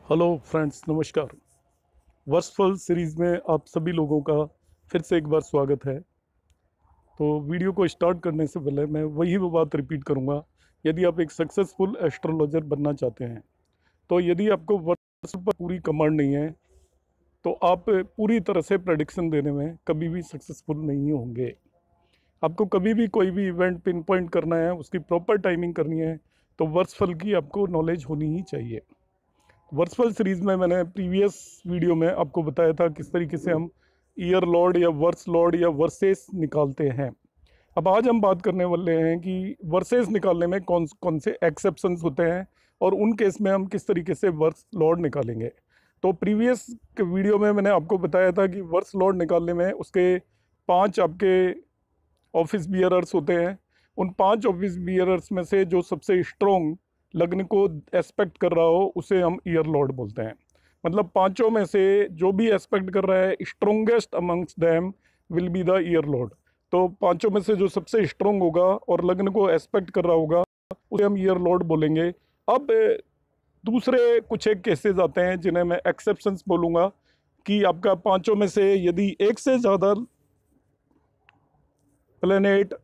Hello friends, नमस्कार। वर्सफुल series में आप सभी लोगों का फिर से एक बार स्वागत है। तो वीडियो को स्टार्ट करने से पहले मैं वही वो बात रिपीट करूंगा। यदि आप एक सक्सेसफुल एस्ट्रोलॉजर बनना चाहते हैं, तो यदि आपको वर्ष पर पूरी कमांड नहीं है, तो आप पूरी तरह से प्रेडिक्शन देने में कभी भी सक्सेसफुल नहीं होंगे। आपको कभी भी कोई भी इवेंट पिन पॉइंट करना है, उसकी प्रॉपर टाइमिंग करनी है, तो वर्षफल की आपको नॉलेज होनी ही चाहिए। वर्सफल सीरीज में मैंने प्रीवियस वीडियो में आपको बताया था किस तरीके से हम ईयर लॉर्ड या वर्स लॉर्ड या वर्सेस निकालते हैं। अब आज हम बात करने वाले हैं कि वर्सेस निकालने में कौन कौन से एक्सेप्शंस होते हैं और उन केस में हम किस तरीके से वर्स लॉर्ड निकालेंगे। तो प्रीवियस के वीडियो में मैंने आपको बताया था कि वर्स लॉर्ड निकालने में उसके 5 आपके ऑफिस बियरर्स होते हैं। उन 5 ऑफिस बियरर्स में से जो सबसे स्ट्रॉन्ग लग्न को एस्पेक्ट कर रहा हो उसे हम ईयर लॉर्ड बोलते हैं। मतलब पांचों में से जो भी एस्पेक्ट कर रहा है, strongest amongst them will be the year Lord. तो पांचों में से जो सबसे स्ट्रोंग होगा और लग्न को एस्पेक्ट कर रहा होगा उसे हम ईयर लॉर्ड बोलेंगे। अब दूसरे कुछ एक केसेस आते हैं जिन्हें मैं एक्सेप्शंस बोलूँगा कि आपका पांचों में से यदि एक से ज़्यादा प्लेनेट,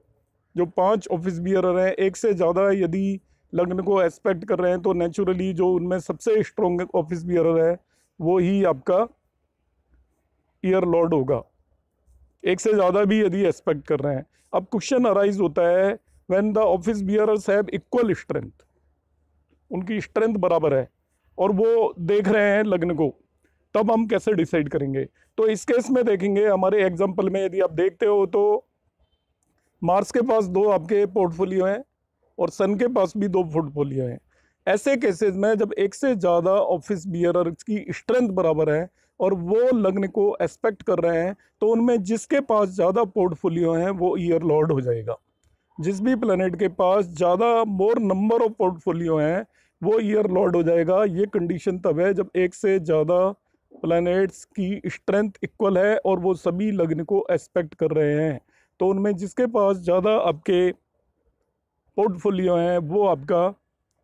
जो 5 ऑफिस बियरर हैं, एक से ज़्यादा यदि लग्न को एस्पेक्ट कर रहे हैं, तो नेचुरली जो उनमें सबसे स्ट्रॉन्ग ऑफिस बियरर है वो ही आपका ईयर लॉर्ड होगा। एक से ज़्यादा भी यदि एस्पेक्ट कर रहे हैं। अब क्वेश्चन अराइज होता है, when the office bearers have equal strength, उनकी स्ट्रेंथ बराबर है और वो देख रहे हैं लग्न को, तब हम कैसे डिसाइड करेंगे। तो इस केस में देखेंगे, हमारे एग्जाम्पल में यदि आप देखते हो तो मार्स के पास 2 आपके पोर्टफोलियो हैं और सन के पास भी 2 पोर्टफोलियो हैं। ऐसे केसेस में जब एक से ज़्यादा ऑफिस बियरर्स की स्ट्रेंथ बराबर है और वो लग्न को एस्पेक्ट कर रहे हैं, तो उनमें जिसके पास ज़्यादा पोर्टफोलियो हैं वो ईयर लॉर्ड हो जाएगा। जिस भी प्लेनेट के पास ज़्यादा मोर नंबर ऑफ पोर्टफोलियो हैं वो ईयर लॉर्ड हो जाएगा। ये कंडीशन तब है जब एक से ज़्यादा प्लैनेट्स की स्ट्रेंथ इक्वल है और वो सभी लग्न को एस्पेक्ट कर रहे हैं। तो उनमें जिसके पास ज़्यादा आपके पोर्टफोलियो हैं वो आपका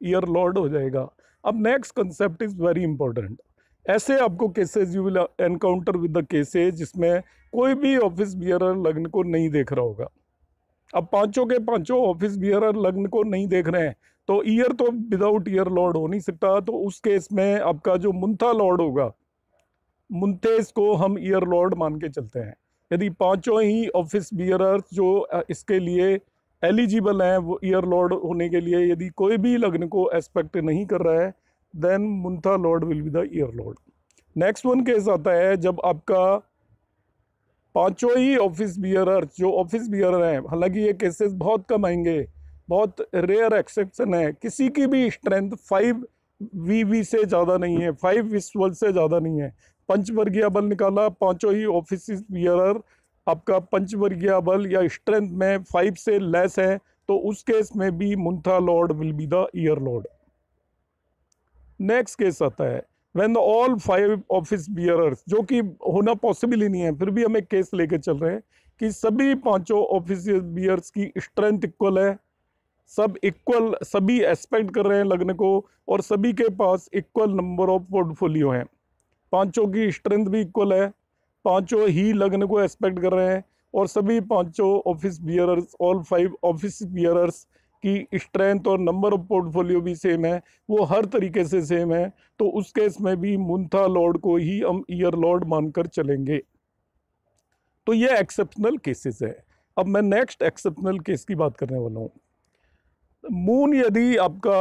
ईयर लॉर्ड हो जाएगा। अब next concept is very important. ऐसे आपको cases you will encounter with the cases जिसमें कोई भी ऑफिस बियरर लग्न को नहीं देख रहा होगा। अब पांचों के पांचों ऑफिस बियरर लग्न को नहीं देख रहे हैं, तो ईयर तो विदाउट ईयर लॉर्ड हो नहीं सकता। तो उस केस में आपका जो मुंथा लॉर्ड होगा, मुंतेज को हम ईयर लॉर्ड मान के चलते हैं। यदि पांचों ही ऑफिस बियरर्स जो इसके लिए एलिजिबल हैं, वो ईयर लॉर्ड होने के लिए यदि कोई भी लग्न को एस्पेक्ट नहीं कर रहा है, देन मुंथा lord will be the year lord. Next one case आता है जब आपका पांचों ही ऑफिस बियरर, जो ऑफिस बियरर हैं, हालांकि ये केसेस बहुत कम आएंगे, बहुत रेयर एक्सेप्शन है, किसी की भी स्ट्रेंथ 5 वी से ज़्यादा नहीं है, 5 विस्वल से ज़्यादा नहीं है। पंचवर्गीय बल निकाला, पांचों ही ऑफिस बियरर आपका पंचवर्गीय बल या स्ट्रेंथ में 5 से लेस है, तो उस केस में भी Muntha lord will be the year lord. Next case आता है व्हेन ऑल 5 ऑफिस बियरर्स, जो कि होना पॉसिबल ही नहीं है, फिर भी हम एक केस लेके चल रहे हैं कि सभी पांचों ऑफिस बियर्स की स्ट्रेंथ इक्वल है, सब इक्वल, सभी एस्पेक्ट कर रहे हैं लग्न को और सभी के पास इक्वल नंबर ऑफ पोर्टफोलियो हैं। पांचों की स्ट्रेंथ भी इक्वल है, पांचों ही लग्न को एस्पेक्ट कर रहे हैं और सभी पांचों office bearers, all 5 office bearers की स्ट्रेंथ और नंबर ऑफ पोर्टफोलियो भी सेम है, वो हर तरीके से सेम है। तो उस केस में भी मुंथा लॉर्ड को ही हम ईयर लॉर्ड मानकर चलेंगे। तो ये एक्सेप्शनल केसेस है। अब मैं नेक्स्ट एक्सेप्शनल केस की बात करने वाला हूँ। मून यदि आपका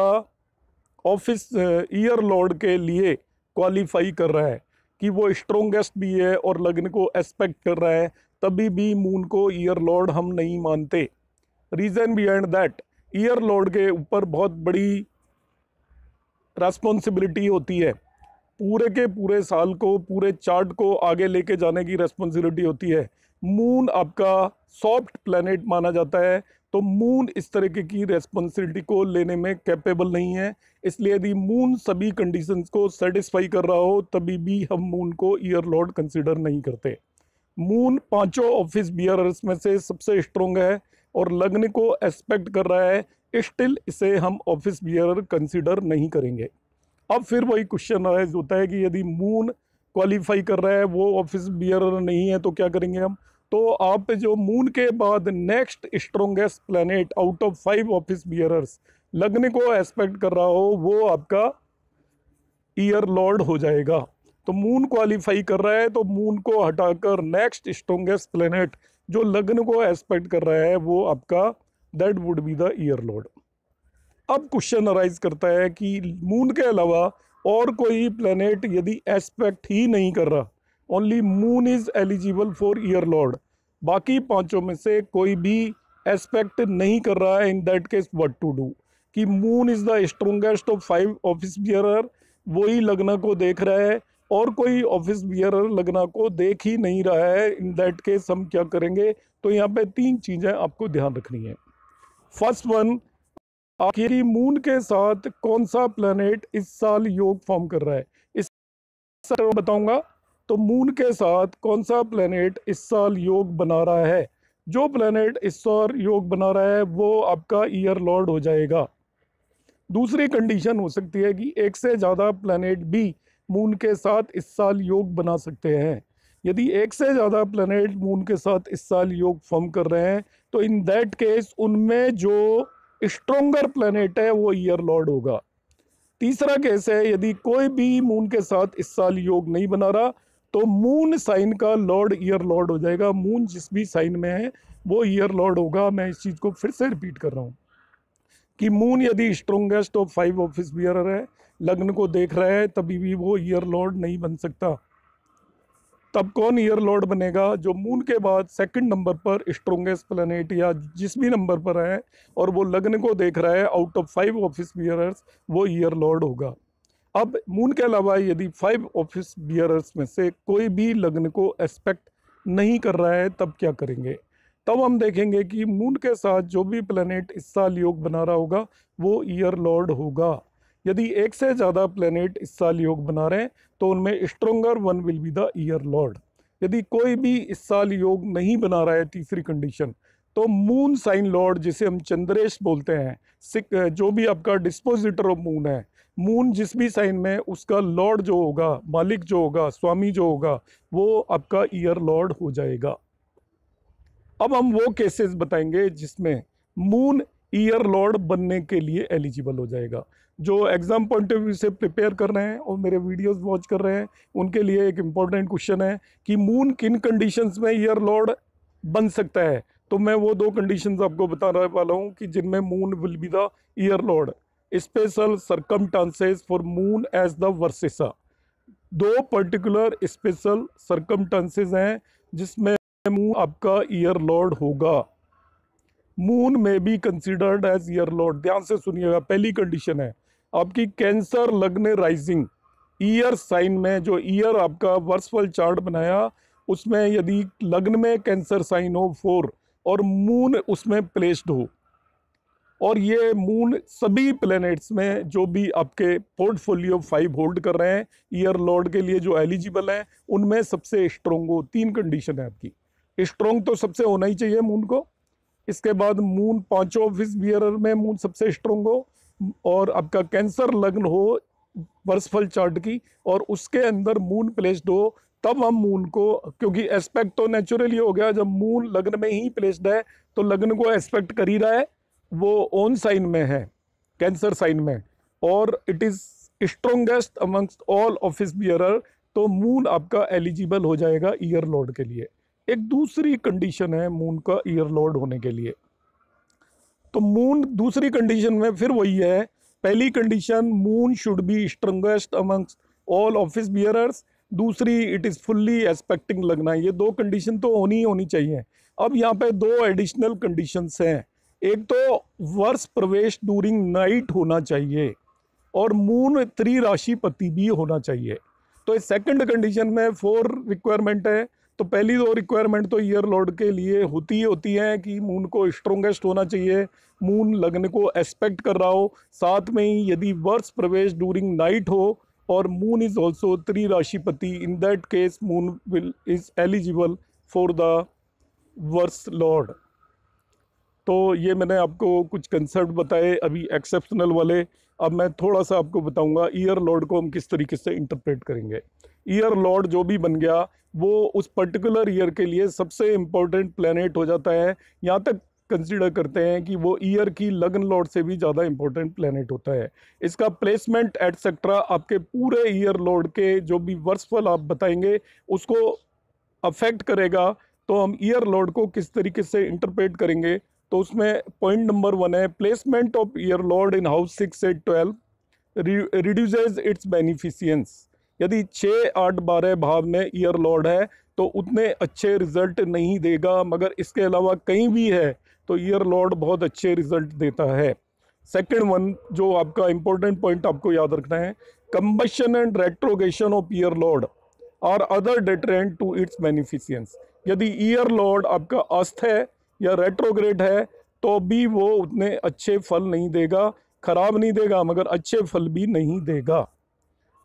ऑफिस ईयर लॉर्ड के लिए क्वालिफाई कर रहा है कि वो स्ट्रोंगेस्ट भी है और लग्न को एस्पेक्ट कर रहा है, तभी भी मून को ईयर लॉर्ड हम नहीं मानते। Reason behind that, year Lord के ऊपर बहुत बड़ी रेस्पॉन्सिबिलिटी होती है। पूरे के पूरे साल को, पूरे चार्ट को आगे लेके जाने की रेस्पॉन्सिबिलिटी होती है। मून आपका सॉफ्ट प्लैनेट माना जाता है, तो मून इस तरीके की रेस्पॉन्सिबिलिटी को लेने में कैपेबल नहीं है। इसलिए यदि मून सभी कंडीशंस को सेटिस्फाई कर रहा हो, तभी भी हम मून को ईयर लॉर्ड कंसिडर नहीं करते। मून पांचों ऑफिस बियरर्स में से सबसे स्ट्रोंग है और लग्न को एस्पेक्ट कर रहा है, स्टिल इसे हम ऑफिस बियरर कंसिडर नहीं करेंगे। अब फिर वही क्वेश्चन अराइज होता है कि यदि मून क्वालिफाई कर रहा है, वो ऑफिस बियरर नहीं है, तो क्या करेंगे हम। तो आप जो मून के बाद next strongest planet out of 5 office bearers लगने को एस्पेक्ट कर रहा हो, वो आपका ईयर लॉर्ड हो जाएगा। तो मून क्वालिफाई कर रहा है तो मून को हटाकर नेक्स्ट स्ट्रोंगेस्ट प्लैनेट जो लग्न को एस्पेक्ट कर रहा है वो आपका that would be the year Lord. अब क्वेश्चन अराइज करता है कि मून के अलावा और कोई प्लैनेट यदि एस्पेक्ट ही नहीं कर रहा, only moon is eligible for year Lord, बाकी पांचों में से कोई भी एस्पेक्ट नहीं कर रहा है, in that case what to do. कि moon is the strongest of 5 office bearer, वही लग्न को देख रहा है और कोई ऑफिस बियरर लग्न को देख ही नहीं रहा है, इन दैट केस हम क्या करेंगे। तो यहाँ पे 3 चीजें आपको ध्यान रखनी है। फर्स्ट वन, आखिरी मून के साथ कौन सा प्लैनेट इस साल योग फॉर्म कर रहा है, इस साल बताऊंगा। तो मून के साथ कौन सा प्लैनेट इस साल योग बना रहा है, जो प्लैनेट इस साल योग बना रहा है वो आपका ईयर लॉर्ड हो जाएगा। दूसरी कंडीशन हो सकती है कि एक से ज़्यादा प्लैनेट भी मून के साथ इस साल योग बना सकते हैं। यदि एक से ज़्यादा प्लैनेट मून के साथ इस साल योग फॉर्म कर रहे हैं तो इन दैट केस उनमें जो स्ट्रोंगर प्लैनेट है वो ईयर लॉर्ड होगा। तीसरा केस है, यदि कोई भी मून के साथ इस साल योग नहीं बना रहा तो मून साइन का लॉर्ड ईयर लॉर्ड हो जाएगा। मून जिस भी साइन में है वो ईयर लॉर्ड होगा। मैं इस चीज़ को फिर से रिपीट कर रहा हूँ कि मून यदि स्ट्रोंगेस्ट ऑफ 5 ऑफिस बियरर है, लग्न को देख रहा है, तभी भी वो ईयर लॉर्ड नहीं बन सकता। तब कौन ईयर लॉर्ड बनेगा, जो मून के बाद सेकंड नंबर पर स्ट्रोंगेस्ट प्लैनेट या जिस भी नंबर पर है और वो लग्न को देख रहा है आउट ऑफ 5 ऑफिस बियरर्स, वो ईयर लॉर्ड होगा। अब मून के अलावा यदि 5 ऑफिस बियरर्स में से कोई भी लग्न को एस्पेक्ट नहीं कर रहा है, तब क्या करेंगे। तब हम देखेंगे कि मून के साथ जो भी प्लैनेट इस साल योग बना रहा होगा वो ईयर लॉर्ड होगा। यदि एक से ज़्यादा प्लैनेट इस साल योग बना रहे हैं तो उनमें stronger one will be the year Lord. यदि कोई भी इस साल योग नहीं बना रहा है, तीसरी कंडीशन, तो मून साइन लॉर्ड जिसे हम चंद्रेश बोलते हैं, जो भी आपका डिस्पोजिटर ऑफ मून है, मून जिस भी साइन में उसका लॉर्ड जो होगा, मालिक जो होगा, स्वामी जो होगा, वो आपका ईयर लॉर्ड हो जाएगा। अब हम वो केसेस बताएंगे जिसमें मून ईयर लॉर्ड बनने के लिए एलिजिबल हो जाएगा। जो एग्जाम पॉइंट ऑफ व्यू से प्रिपेयर कर रहे हैं और मेरे वीडियोस वॉच कर रहे हैं, उनके लिए एक इम्पॉर्टेंट क्वेश्चन है कि मून किन कंडीशंस में ईयर लॉर्ड बन सकता है। तो मैं वो 2 कंडीशंस आपको बताने वाला हूँ कि जिनमें moon will be the year lord. Special circumstances for moon as the versa. 2 particular special circumstances हैं जिसमें मून आपका ईयर लॉर्ड होगा। Moon may be considered as year lord. ध्यान से सुनिएगा, पहली कंडीशन है आपकी कैंसर लग्न राइजिंग ईयर साइन में, जो ईयर आपका वर्सफल चार्ट बनाया उसमें यदि लग्न में कैंसर साइन हो 4 और मून उसमें प्लेस्ड हो, और ये मून सभी प्लैनेट्स में जो भी आपके पोर्टफोलियो 5 होल्ड कर रहे हैं ईयर लॉर्ड के लिए जो एलिजिबल हैं, उनमें सबसे स्ट्रोंग हो। 3 कंडीशन है आपकी। स्ट्रोंग तो सबसे होना ही चाहिए मून को, इसके बाद मून 5 ऑफिस बियरर में मून सबसे स्ट्रोंग हो, और आपका कैंसर लग्न हो वर्सफल चार्ट की और उसके अंदर मून प्लेस्ड हो, तब हम मून को, क्योंकि एस्पेक्ट तो नेचुरली हो गया, जब मून लग्न में ही प्लेस्ड है तो लग्न को एस्पेक्ट कर ही रहा है, वो ओन साइन में है, कैंसर साइन में, और it is strongest amongst all office bearer, तो मून आपका एलिजिबल हो जाएगा ईयर लॉर्ड के लिए। एक दूसरी कंडीशन है मून का ईयर लॉर्ड होने के लिए। तो मून दूसरी कंडीशन में फिर वही है, पहली condition moon should be strongest amongst all office bearers, दूसरी इट इज फुल्ली एस्पेक्टिंग लगना। ये 2 कंडीशन तो होनी चाहिए। अब यहाँ पे 2 एडिशनल कंडीशंस हैं। एक तो वर्ष प्रवेश ड्यूरिंग नाइट होना चाहिए और मून त्रिराशिपति भी होना चाहिए। तो इस सेकंड कंडीशन में 4 रिक्वायरमेंट है। तो पहली 2 रिक्वायरमेंट तो ईयर लॉर्ड के लिए होती है कि मून को स्ट्रोंगेस्ट होना चाहिए, मून लग्न को एस्पेक्ट कर रहा हो, साथ में ही यदि वर्ष प्रवेश ड्यूरिंग नाइट हो और मून इज ऑल्सो त्रिराशिपति, in that case moon will is eligible for the वर्ष लॉर्ड। तो ये मैंने आपको कुछ कंसेप्ट बताए अभी एक्सेप्शनल वाले। अब मैं थोड़ा सा आपको बताऊंगा ईयर लॉर्ड को हम किस तरीके से इंटरप्रेट करेंगे। ईयर लॉर्ड जो भी बन गया वो उस पर्टिकुलर ईयर के लिए सबसे इम्पोर्टेंट प्लैनेट हो जाता है। यहाँ तक कंसीडर करते हैं कि वो ईयर की लगन लॉर्ड से भी ज़्यादा इंपॉर्टेंट प्लैनेट होता है। इसका प्लेसमेंट एटसेट्रा आपके पूरे ईयर लॉर्ड के जो भी वर्षफल आप बताएंगे उसको अफेक्ट करेगा। तो हम ईयर लॉर्ड को किस तरीके से इंटरप्रेट करेंगे, तो उसमें पॉइंट नंबर 1 है placement of year lord in house 6 से 12 रिड्यूसेस इट्स बेनिफिशियंस। यदि 6, 8, 12 भाव में ईयर लॉर्ड है तो उतने अच्छे रिजल्ट नहीं देगा, मगर इसके अलावा कहीं भी है तो ईयर लॉर्ड बहुत अच्छे रिजल्ट देता है। सेकेंड वन जो आपका इंपॉर्टेंट पॉइंट आपको याद रखना है, combustion and retrogression of year lord और other deterrent to its beneficence. यदि ईयर लॉर्ड आपका अस्त है या रेट्रोग्रेड है तो भी वो उतने अच्छे फल नहीं देगा, खराब नहीं देगा मगर अच्छे फल भी नहीं देगा।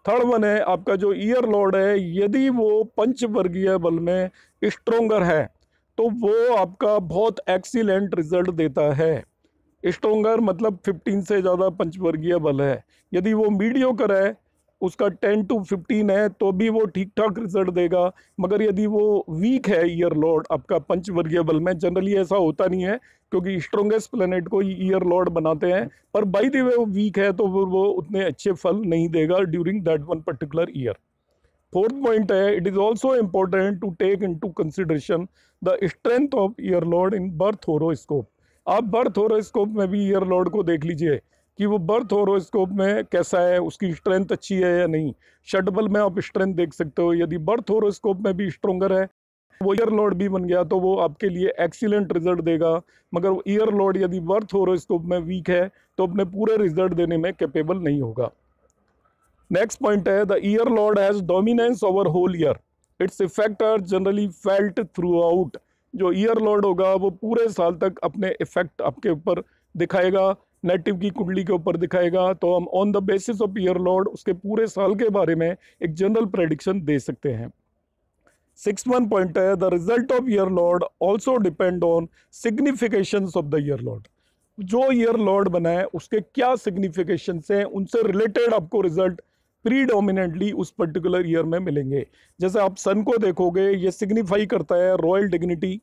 थर्ड वन है आपका जो ईयर लॉर्ड है, यदि वो पंचवर्गीय बल में स्ट्रोंगर है तो वो आपका बहुत एक्सीलेंट रिजल्ट देता है। स्ट्रोंगर मतलब 15 से ज़्यादा पंचवर्गीय बल है। यदि वो मीडियोकर है, उसका 10 to 15 है तो भी वो ठीक ठाक रिजल्ट देगा। मगर यदि वो वीक है ईयर लॉर्ड आपका पंचवर्गीय बल में, जनरली ऐसा होता नहीं है क्योंकि स्ट्रोंगेस्ट प्लेनेट को ईयर लॉर्ड बनाते हैं, पर बाई द वे वो वीक है तो वो उतने अच्छे फल नहीं देगा during that one particular year. Fourth point है, it is also important to take into consideration the strength of year lord in birth horoscope. आप बर्थ होरोस्कोप में भी ईयर लॉर्ड को देख लीजिए कि वो बर्थ होरोस्कोप में कैसा है, उसकी स्ट्रेंथ अच्छी है या नहीं। षटबल में आप स्ट्रेंथ देख सकते हो, यदि बर्थ होरोस्कोप में भी स्ट्रोंगर है वो ईयर लॉर्ड भी बन गया तो वो आपके लिए एक्सीलेंट रिजल्ट देगा। मगर ईयर लॉर्ड यदि बर्थ होरोस्कोप में वीक है तो अपने पूरे रिजल्ट देने में कैपेबल नहीं होगा। नेक्स्ट पॉइंट है the year lord has dominance over whole year, its effect are generally felt throughout. जो ईयर लॉर्ड होगा वो पूरे साल तक अपने इफेक्ट आपके ऊपर दिखाएगा, नेटिव की कुंडली के ऊपर दिखाएगा। तो हम on the basis of year Lord उसके पूरे साल के बारे में एक जनरल प्रेडिक्शन दे सकते हैं। 6th पॉइंट है the result of year Lord also depend on significations of the year Lord. जो ईयर लॉर्ड बना है उसके क्या सिग्निफिकेशंस हैं, उनसे रिलेटेड आपको रिजल्ट प्रीडोमिनेंटली उस पर्टिकुलर ईयर में मिलेंगे। जैसे आप सन को देखोगे, ये सिग्निफाई करता है रॉयल डिग्निटी।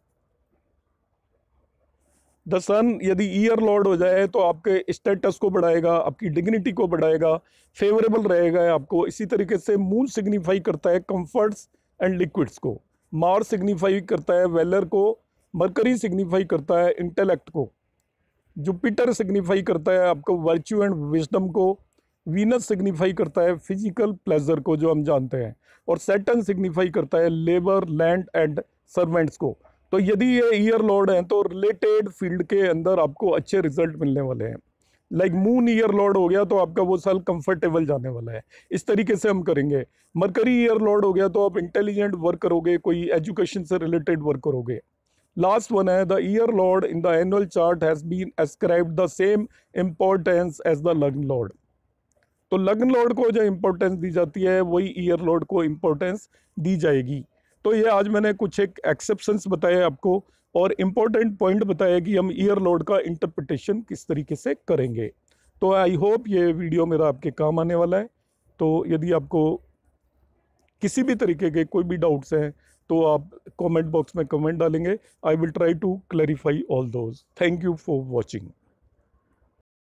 द सन यदि ईयर लॉर्ड हो जाए तो आपके स्टेटस को बढ़ाएगा, आपकी डिग्निटी को बढ़ाएगा, फेवरेबल रहेगा आपको। इसी तरीके से मून सिग्निफाई करता है कंफर्ट्स एंड लिक्विड्स को, मार्स सिग्निफाई करता है वेलर को, मरकरी सिग्निफाई करता है इंटेलेक्ट को, जुपिटर सिग्निफाई करता है आपको वर्च्यू एंड विजडम को, वीनस सिग्निफाई करता है फिजिकल प्लेजर को जो हम जानते हैं, और सैटर्न सिग्निफाई करता है लेबर, लैंड एंड सर्वेंट्स को। तो यदि ये ईयर लॉर्ड हैं तो रिलेटेड फील्ड के अंदर आपको अच्छे रिजल्ट मिलने वाले हैं। लाइक मून ईयर लॉर्ड हो गया तो आपका वो साल कंफर्टेबल जाने वाला है। इस तरीके से हम करेंगे। मरकरी ईयर लॉर्ड हो गया तो आप इंटेलिजेंट वर्क करोगे, कोई एजुकेशन से रिलेटेड वर्क करोगे। लास्ट वन है the year lord in the annual chart has been ascribed the same importance as the lagna lord. तो लग्न लॉर्ड को जो इंपॉर्टेंस दी जाती है वही ईयर लॉर्ड को इंपॉर्टेंस दी जाएगी। तो ये आज मैंने कुछ एक एक्सेप्शंस बताए आपको और इम्पोर्टेंट पॉइंट बताया कि हम ईयर लॉर्ड का इंटरप्रिटेशन किस तरीके से करेंगे। तो आई होप ये वीडियो मेरा आपके काम आने वाला है। तो यदि आपको किसी भी तरीके के कोई भी डाउट्स हैं तो आप कमेंट बॉक्स में कमेंट डालेंगे। I will try to clarify all those. Thank you for watching.